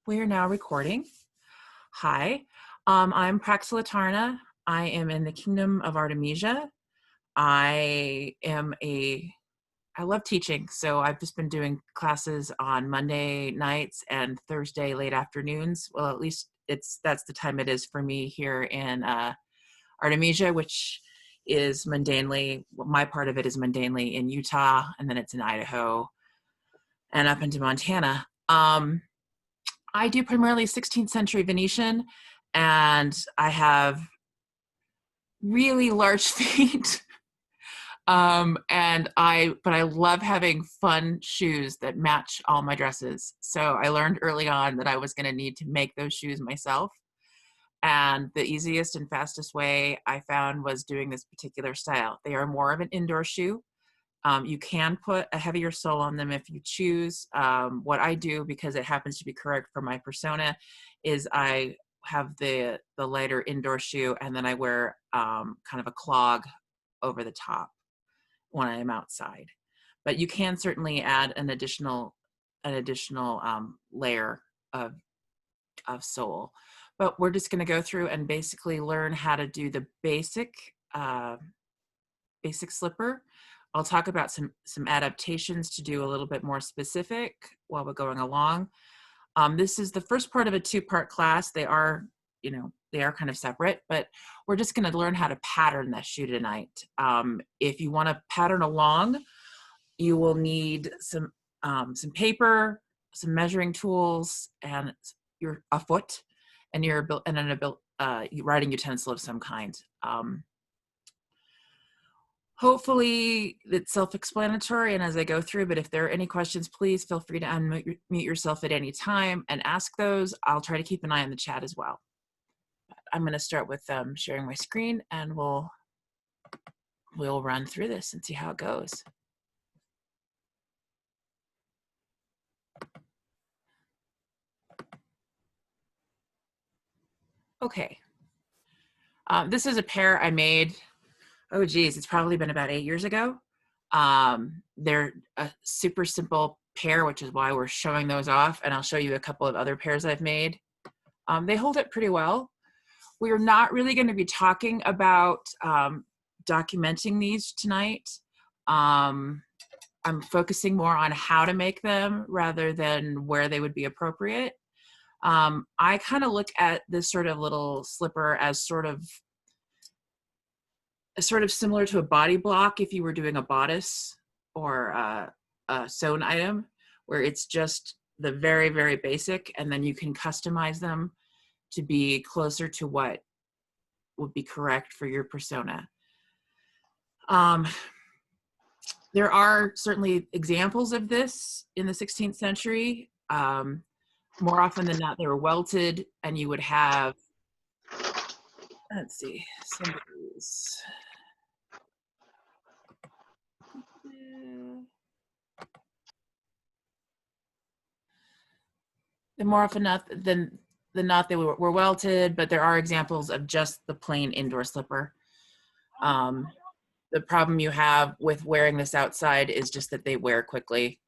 We are now recording. Hi, I'm Praxilla Taurina. I am in the Kingdom of Artemisia. I love teaching, so I've just been doing classes on Monday nights and Thursday late afternoons. Well, at least that's the time it is for me here in Artemisia, which is mundanely, my part of it is mundanely in Utah, and then it's in Idaho and up into Montana. I do primarily 16th century Venetian, and I have really large feet. But I love having fun shoes that match all my dresses. So I learned early on that I was going to need to make those shoes myself. And the easiest and fastest way I found was doing this particular style. They are more of an indoor shoe. You can put a heavier sole on them if you choose. What I do, because it happens to be correct for my persona, is I have the lighter indoor shoe, and then I wear kind of a clog over the top when I am outside. But you can certainly add an additional layer of sole. But we're just going to go through and basically learn how to do the basic slipper. I'll talk about some adaptations to do a little bit more specific while we're going along. This is the first part of a two-part class. They are kind of separate, but we're just going to learn how to pattern that shoe tonight. If you want to pattern along, you will need some paper, some measuring tools, and a foot, and writing utensil of some kind. Hopefully it's self-explanatory and as I go through, but if there are any questions, please feel free to unmute yourself at any time and ask those. I'll try to keep an eye on the chat as well. I'm going to start with sharing my screen, and we'll run through this and see how it goes. Okay. This is a pair I made. Oh geez, it's probably been about 8 years ago. They're a super simple pair, which is why we're showing those off, and I'll show you a couple of other pairs I've made. They hold up pretty well. We're not really going to be talking about documenting these tonight. I'm focusing more on how to make them rather than where they would be appropriate. I kind of look at this sort of little slipper as sort of similar to a body block if you were doing a bodice or a sewn item, where it's just the very, very basic, and then you can customize them to be closer to what would be correct for your persona. There are certainly examples of this in the 16th century. More often than not, they were welted, and you would have, let's see, some of these. And more often than not, they were welted, but there are examples of just the plain indoor slipper. The problem you have with wearing this outside is just that they wear quickly.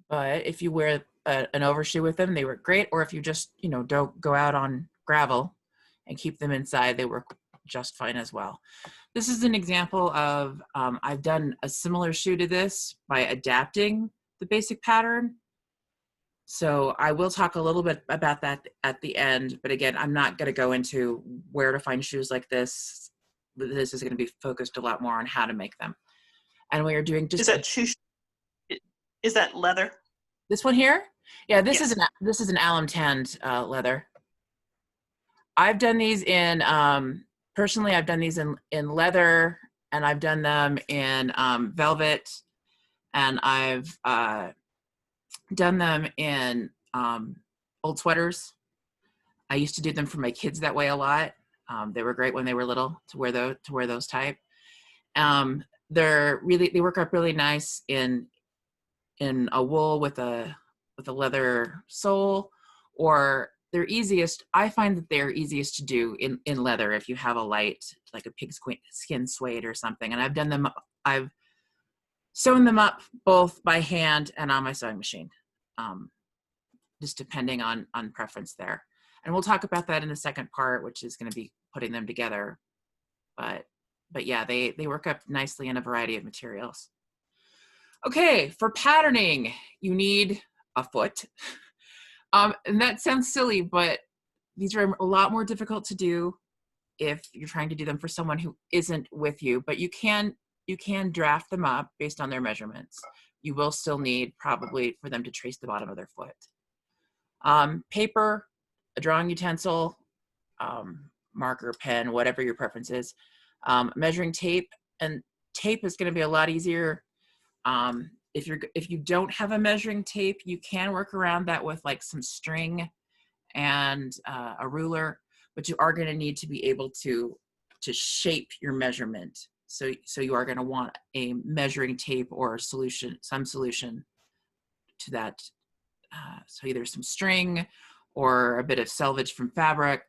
But if you wear an overshoe with them, they work great. Or if you just, don't go out on gravel and keep them inside, they work just fine as well. This is an example of, I've done a similar shoe to this by adapting the basic pattern. So I will talk a little bit about that at the end, but again, I'm not going to go into where to find shoes like this. This is going to be focused a lot more on how to make them. And we are doing just— Is that leather? This one here? Yeah, this is an alum tanned leather. I've done these in, personally, I've done these in leather, and I've done them in velvet, and I've done them in old sweaters. I used to do them for my kids that way a lot. They were great when they were little to wear those type. They work up really nice in a wool with a leather sole, or they're easiest. I find that they're easiest to do in leather if you have a light, like a pig skin suede or something. And I've sewn them up both by hand and on my sewing machine, just depending on preference there. And we'll talk about that in the second part, which is going to be putting them together. But yeah, they work up nicely in a variety of materials. Okay, for patterning, you need a foot. And that sounds silly, but these are a lot more difficult to do if you're trying to do them for someone who isn't with you, but you can draft them up based on their measurements. You will still need probably for them to trace the bottom of their foot. Paper, a drawing utensil, marker, pen, whatever your preference is. Measuring tape, and tape is going to be a lot easier. If you don't have a measuring tape, you can work around that with like some string and a ruler, but you are going to need to be able to shape your measurement. So you are going to want a measuring tape or some solution to that. So either some string or a bit of selvage from fabric,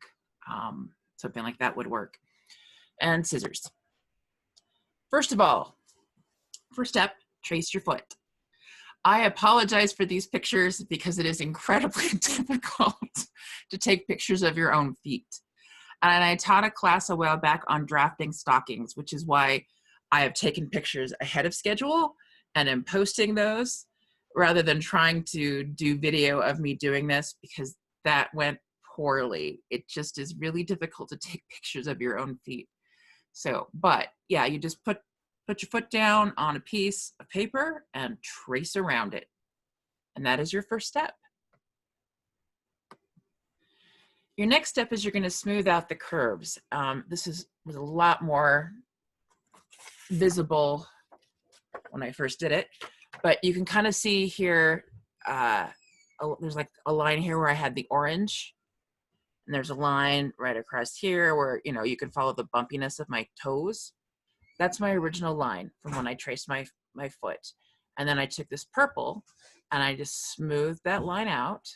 something like that would work. And scissors. First step, trace your foot. I apologize for these pictures because it is incredibly difficult to take pictures of your own feet. And I taught a class a while back on drafting stockings, which is why I have taken pictures ahead of schedule and am posting those rather than trying to do video of me doing this, because that went poorly. It just is really difficult to take pictures of your own feet. So, but yeah, you just put your foot down on a piece of paper and trace around it. And that is your first step. Your next step is you're going to smooth out the curves. This was a lot more visible when I first did it, but you can kind of see here, there's like a line here where I had the orange, and there's a line right across here where, you can follow the bumpiness of my toes. That's my original line from when I traced my foot. And then I took this purple and I just smoothed that line out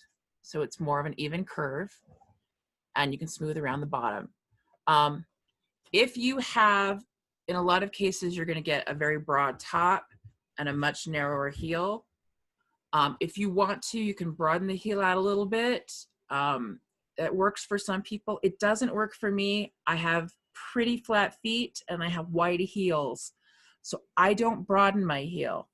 so it's more of an even curve, and you can smooth around the bottom. If you have, in a lot of cases, you're going to get a very broad top and a much narrower heel. If you want to, you can broaden the heel out a little bit. It works for some people. It doesn't work for me. I have pretty flat feet and I have wide heels, so I don't broaden my heel.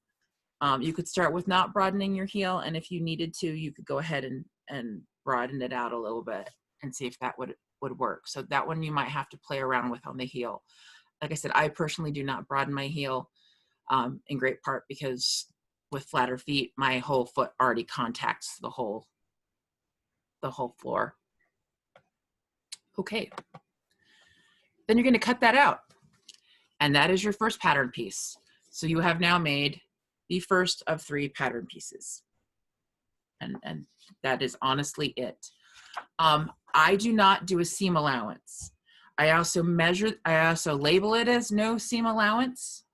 You could start with not broadening your heel, and if you needed to, you could go ahead and broaden it out a little bit and see if that would work. So that one you might have to play around with on the heel. Like I said, I personally do not broaden my heel, in great part because with flatter feet, my whole foot already contacts the whole floor. Okay. Then you're going to cut that out. And that is your first pattern piece. So you have now made the first of 3 pattern pieces. And that is honestly it. I do not do a seam allowance. I also label it as no seam allowance,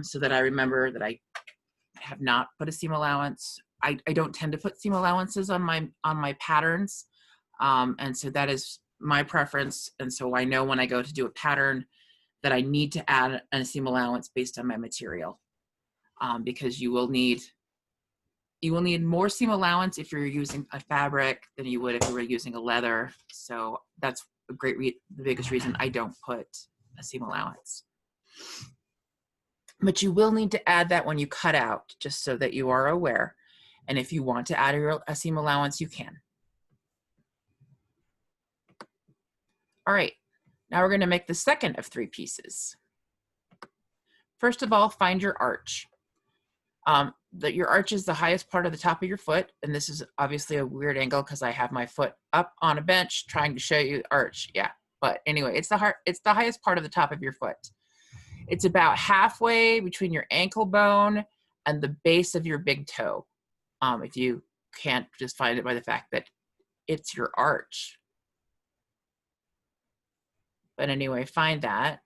so that I remember that I have not put a seam allowance. I don't tend to put seam allowances on my patterns. And so that is my preference. And so I know when I go to do a pattern that I need to add a seam allowance based on my material, because you will need more seam allowance if you're using a fabric than you would if you were using a leather. So that's the biggest reason I don't put a seam allowance. But you will need to add that when you cut out, just so that you are aware. And if you want to add a seam allowance, you can. All right, now we're going to make the second of 3 pieces. First of all, find your arch. Your arch is the highest part of the top of your foot, and this is obviously a weird angle because I have my foot up on a bench trying to show you arch. Yeah, but anyway, it's the highest part of the top of your foot. It's about halfway between your ankle bone and the base of your big toe. If you can't just find it by the fact that it's your arch. But anyway, find that.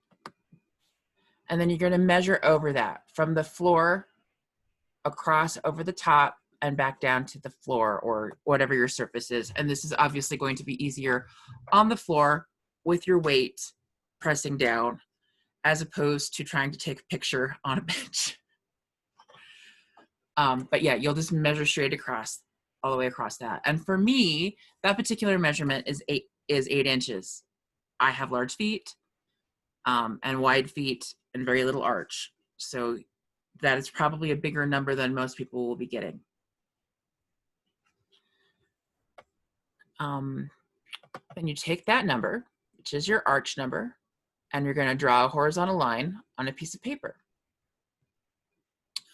And then you're going to measure over that from the floor across over the top and back down to the floor or whatever your surface is. And this is obviously going to be easier on the floor with your weight pressing down, as opposed to trying to take a picture on a bench. But yeah, you'll just measure straight across, all the way across that. And for me, that particular measurement is 8 inches. I have large feet and wide feet and very little arch. So that is probably a bigger number than most people will be getting. Then you take that number, which is your arch number, and you're going to draw a horizontal line on a piece of paper.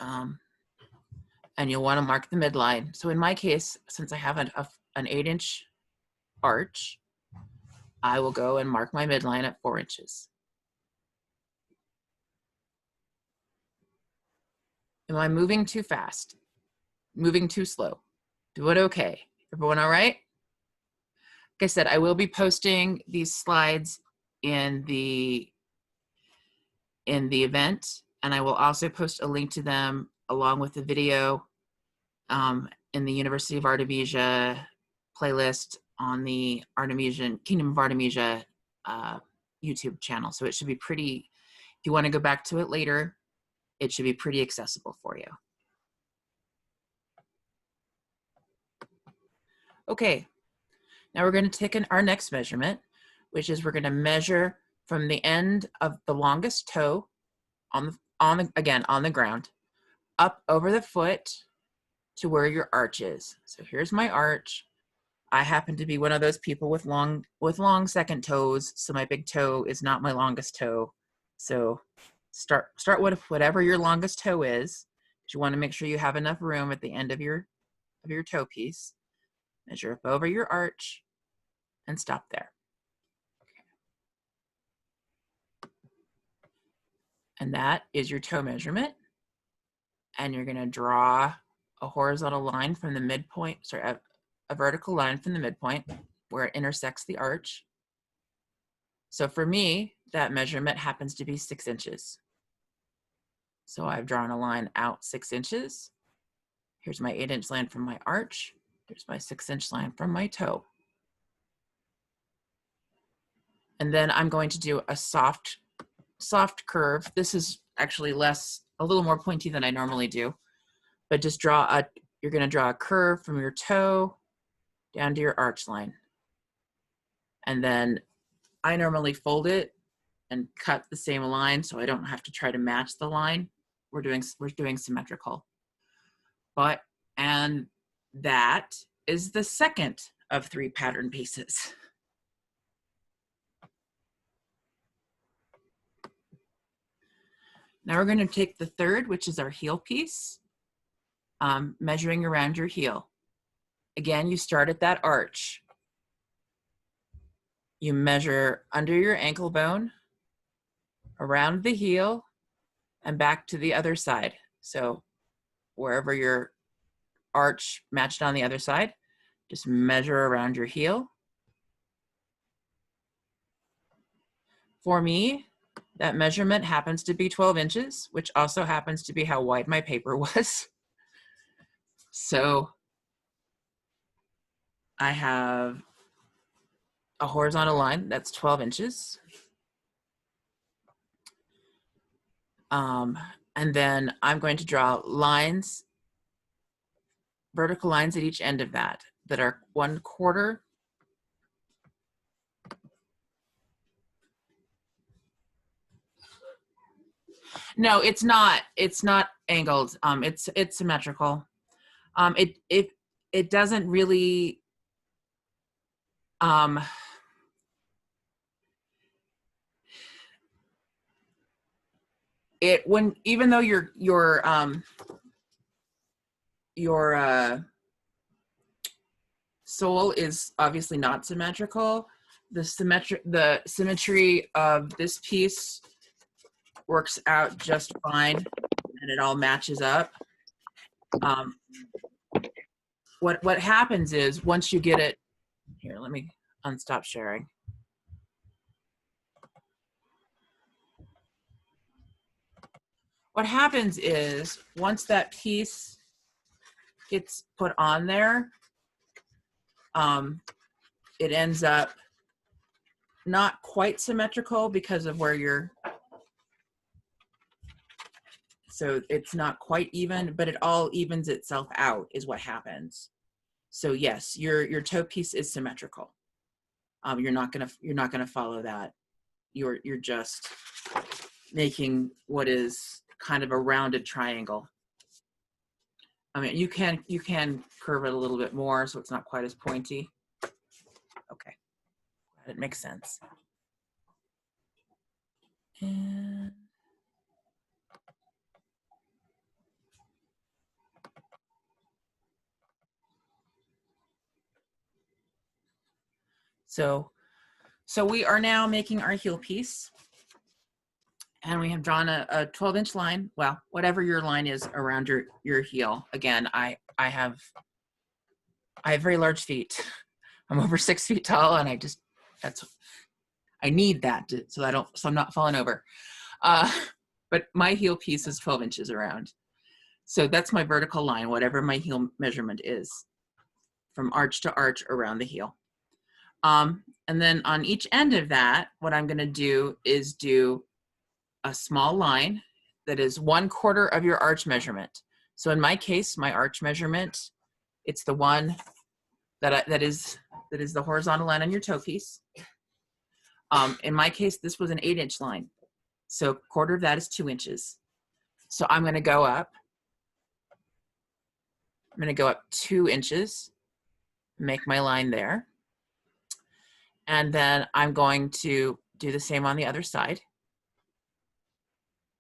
And you'll want to mark the midline. So in my case, since I have an 8-inch arch, I will go and mark my midline at 4 inches. Am I moving too fast? Moving too slow? Do it okay? Everyone all right? Like I said, I will be posting these slides in the event, and I will also post a link to them along with the video in the University of Artemisia playlist on the Kingdom of Artemisia YouTube channel. So it should be pretty, if you want to go back to it later, it should be pretty accessible for you. Okay, now we're going to take our next measurement, which is we're going to measure from the end of the longest toe on the ground up over the foot to where your arch is. So here's my arch. I happen to be one of those people with long second toes, so my big toe is not my longest toe. So start with whatever your longest toe is. You want to make sure you have enough room at the end of your toe piece. Measure up over your arch and stop there. And that is your toe measurement. And you're going to draw a horizontal line from the midpoint, a vertical line from the midpoint where it intersects the arch. So for me, that measurement happens to be 6 inches. So I've drawn a line out 6 inches. Here's my 8-inch line from my arch. Here's my 6-inch line from my toe. And then I'm going to do a soft curve. This is actually a little more pointy than I normally do, but just you're going to draw a curve from your toe down to your arch line. And then I normally fold it and cut the same line so I don't have to try to match the line. We're doing symmetrical. And that is the second of 3 pattern pieces. Now we're going to take the third, which is our heel piece, measuring around your heel. Again, you start at that arch. You measure under your ankle bone, around the heel, and back to the other side. So wherever your arch matched on the other side, just measure around your heel. For me, that measurement happens to be 12 inches, which also happens to be how wide my paper was. So I have a horizontal line that's 12 inches. And then I'm going to draw lines, vertical lines at each end of that are 1/4. No, it's not angled. It's symmetrical. It doesn't really even though your sole is obviously not symmetrical, the symmetry of this piece works out just fine, and it all matches up. What happens is once you get it, here, let me unstop sharing. What happens is once that piece gets put on there, it ends up not quite symmetrical because of where you're, so it's not quite even, but it all evens itself out is what happens. So yes, your toe piece is symmetrical. You're not gonna follow that. You're just making what is kind of a rounded triangle. I mean, you can curve it a little bit more so it's not quite as pointy. Okay, it makes sense. And so we are now making our heel piece, and we have drawn a 12-inch line. Well, whatever your line is around your heel. Again, I have very large feet. I'm over 6 feet tall, and I need that so I'm not falling over. But my heel piece is 12 inches around. So that's my vertical line, whatever my heel measurement is, from arch to arch around the heel. And then on each end of that, what I'm gonna do is do a small line that is 1/4 of your arch measurement. So in my case, my arch measurement, it's the one that is the horizontal line on your toe piece. In my case, this was an 8-inch line. So 1/4 of that is 2 inches. So I'm gonna go up 2 inches, make my line there. And then I'm going to do the same on the other side.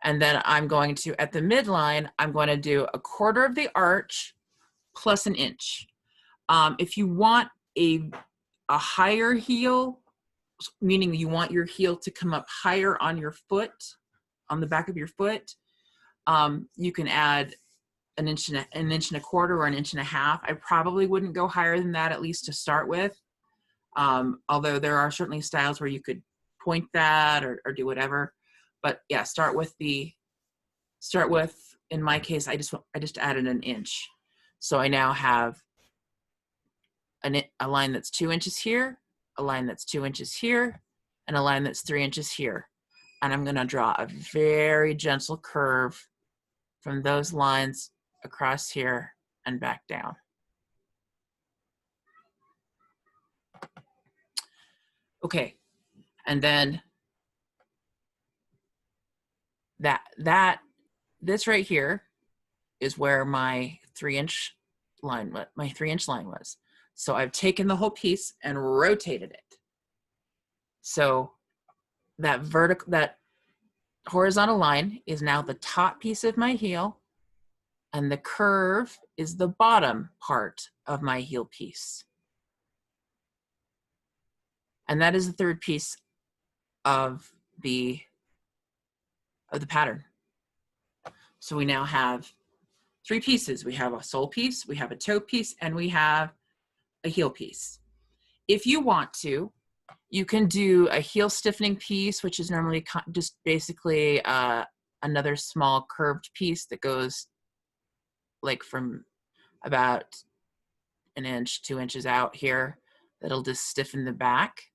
And then I'm going to, at the midline, I'm going to do 1/4 of the arch plus 1 inch. If you want a higher heel, meaning you want your heel to come up higher on your foot, on the back of your foot, you can add 1 inch and 1.25 or 1.5 inches. I probably wouldn't go higher than that, at least to start with. Although there are certainly styles where you could point that or do whatever. But yeah, start with, in my case, I just added 1 inch. So I now have a line that's 2 inches here, a line that's 2 inches here, and a line that's 3 inches here. And I'm gonna draw a very gentle curve from those lines across here and back down. Okay, and then this right here is where my 3-inch line was. So I've taken the whole piece and rotated it. So that horizontal line is now the top piece of my heel, and the curve is the bottom part of my heel piece. And that is the third piece of the pattern. So we now have 3 pieces. We have a sole piece, we have a toe piece, and we have a heel piece. If you want to, you can do a heel stiffening piece, which is normally just basically another small curved piece that goes like from about 1 inch, 2 inches out here. That'll just stiffen the back.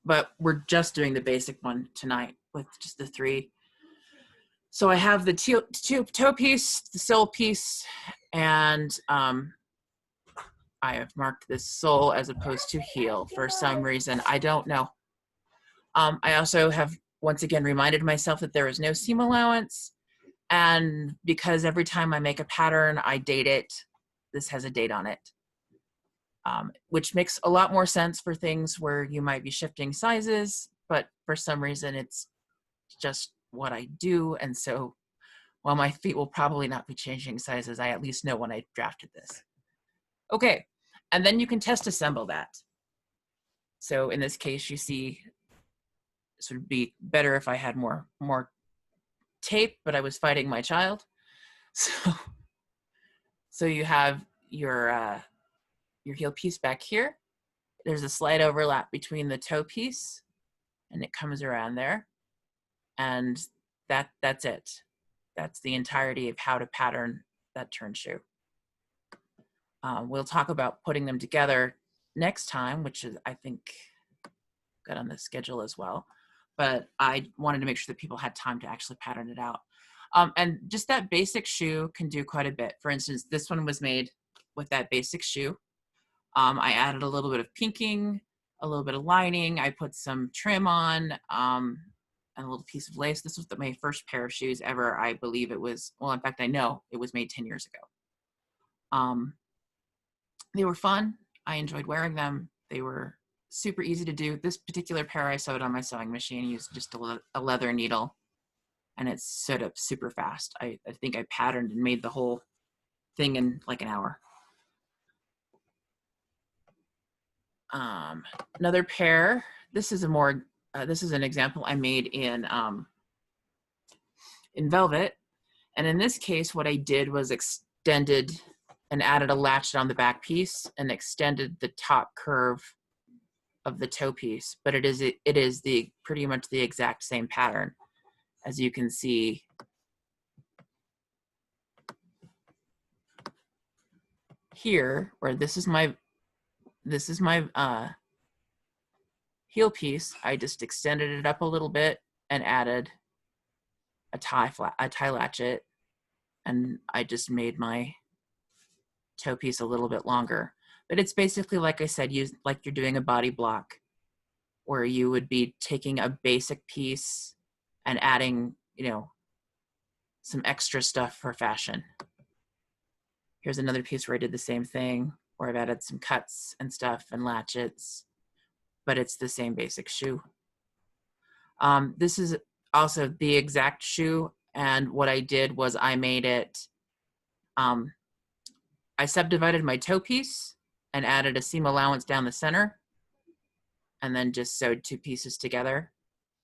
But we're just doing the basic one tonight with just the 3. So I have the toe piece, the sole piece, and I have marked this sole as opposed to heel for some reason. I don't know. I also have once again reminded myself that there is no seam allowance. And because every time I make a pattern, I date it, this has a date on it, which makes a lot more sense for things where you might be shifting sizes, but for some reason it's just what I do. And so while my feet will probably not be changing sizes, I at least know when I drafted this. Okay, and then you can test assemble that. So in this case, you see, this would be better if I had more tape, but I was fighting my child. So you have your heel piece back here. There's a slight overlap between the toe piece, and it comes around there. And that's it. That's the entirety of how to pattern turn shoe. We'll talk about putting them together next time, which is, I think, got on the schedule as well. But I wanted to make sure that people had time to actually pattern it out. And just that basic shoe can do quite a bit. For instance, this one was made with that basic shoe. I added a little bit of pinking, a little bit of lining. I put some trim on, and a little piece of lace. This was my first pair of shoes ever. I believe it was, well, in fact, I know it was made 10 years ago. They were fun. I enjoyed wearing them. They were super easy to do. This particular pair I sewed on my sewing machine, used just a leather needle, and it sewed up super fast. I think I patterned and made the whole thing in like an hour. Another pair, this is an example I made in velvet. And in this case, what I did was extended and added a latchet on the back piece and extended the top curve of the toe piece, but it is pretty much the exact same pattern, as you can see here, where this is my heel piece. I just extended it up a little bit and added a tie latchet, and I just made my toe piece a little bit longer. But it's basically, like I said, like you're doing a body block, where you would be taking a basic piece and adding, some extra stuff for fashion. Here's another piece where I did the same thing, where I've added some cuts and stuff and latchets, but it's the same basic shoe. This is also the exact shoe, and what I did was I made it, I subdivided my toe piece and added a seam allowance down the center, and then just sewed two pieces together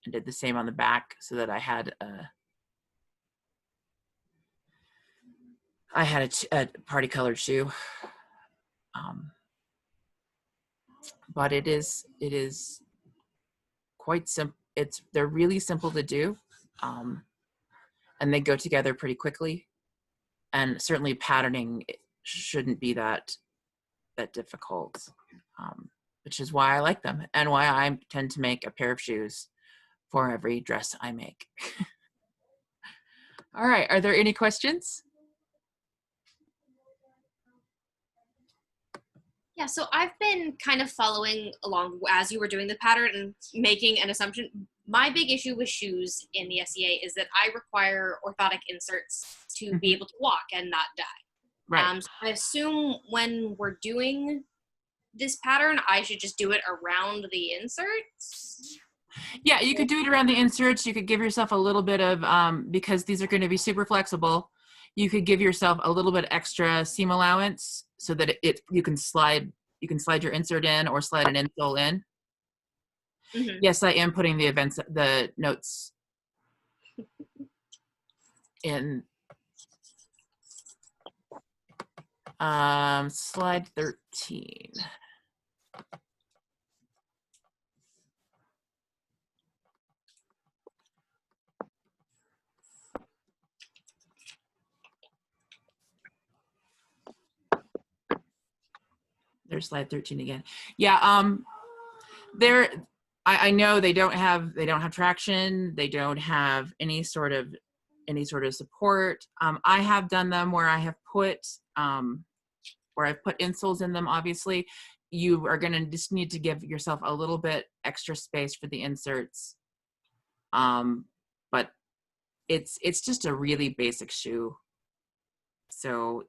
and did the same on the back, so that I had a party colored shoe. But it is quite simple. They're really simple to do, and they go together pretty quickly. And certainly patterning shouldn't be that difficult, which is why I like them and why I tend to make a pair of shoes for every dress I make. All right, are there any questions? Yeah, so I've been kind of following along as you were doing the pattern and making an assumption. My big issue with shoes in the SEA is that I require orthotic inserts to be able to walk and not die. Right. So I assume when we're doing this pattern, I should just do it around the inserts. Yeah, you could do it around the inserts. You could give yourself a little bit of, because these are going to be super flexible, you could give yourself a little bit extra seam allowance so that you can slide your insert in or slide an insole in. Mm-hmm. Yes, I am putting the notes in slide 13. There's slide 13 again. Yeah, I know they don't have traction. They don't have any sort of support. I have done them where I have put insoles in them. Obviously, you are going to just need to give yourself a little bit extra space for the inserts. But it's just a really basic shoe. So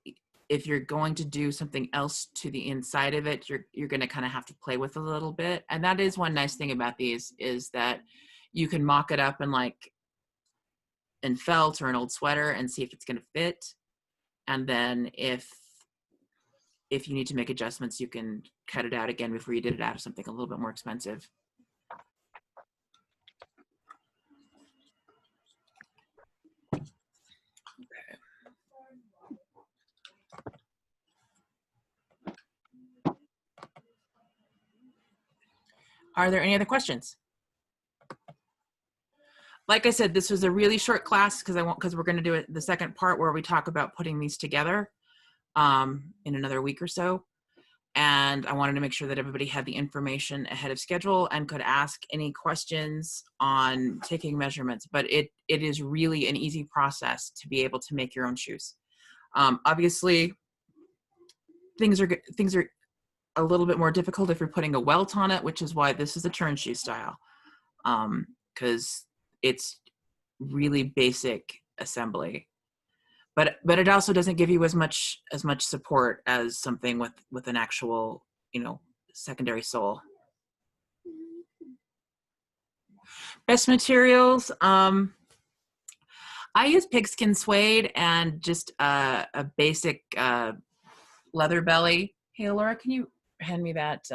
if you're going to do something else to the inside of it, you're going to kind of have to play with it a little bit. And that is one nice thing about these, is that you can mock it up in felt or an old sweater and see if it's going to fit. And then if you need to make adjustments, you can cut it out again before you did it out of something a little bit more expensive. Are there any other questions? like I said, this was a really short class because we're going to do it the second part where we talk about putting these together in another week or so. And I wanted to make sure that everybody had the information ahead of schedule and could ask any questions on taking measurements. But it is really an easy process to be able to make your own shoes. Obviously, things are a little bit more difficult if you're putting a welt on it, which is why this is a turnshoe style, because it's really basic assembly. But it also doesn't give you as much support as something with an actual, secondary sole. Best materials. I use pigskin suede and just a basic leather belly. Hey, Laura, can you hand me that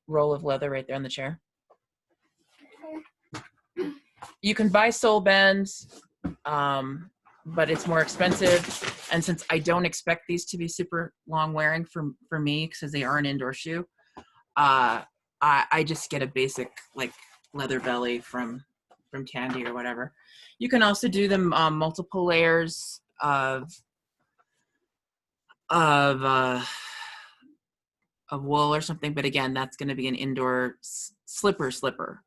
roll of leather right there on the chair? You can buy sole bends, but it's more expensive. And since I don't expect these to be super long wearing for me, because they are an indoor shoe, I just get a basic like leather belly from Tandy or whatever. You can also do them multiple layers of wool or something, but again, that's going to be an indoor slipper.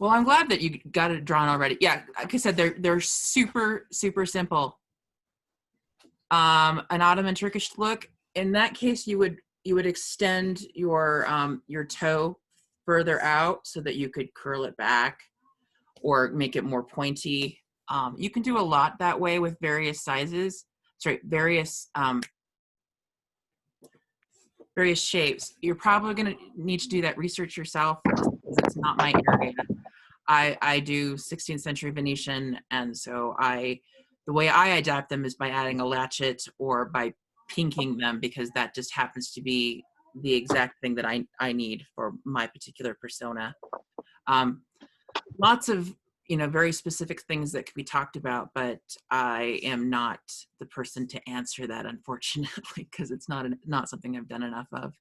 Well, I'm glad that you got it drawn already. Yeah, like I said, they're super simple. An Ottoman Turkish look. In that case, you would extend your toe further out so that you could curl it back or make it more pointy. You can do a lot that way with various sizes. Sorry, various shapes. You're probably going to need to do that research yourself because it's not my area. I do 16th century Venetian, and so the way I adapt them is by adding a latchet or by pinking them, because that just happens to be the exact thing that I need for my particular persona. Lots of very specific things that could be talked about, but I am not the person to answer that, unfortunately, because it's not something I've done enough of.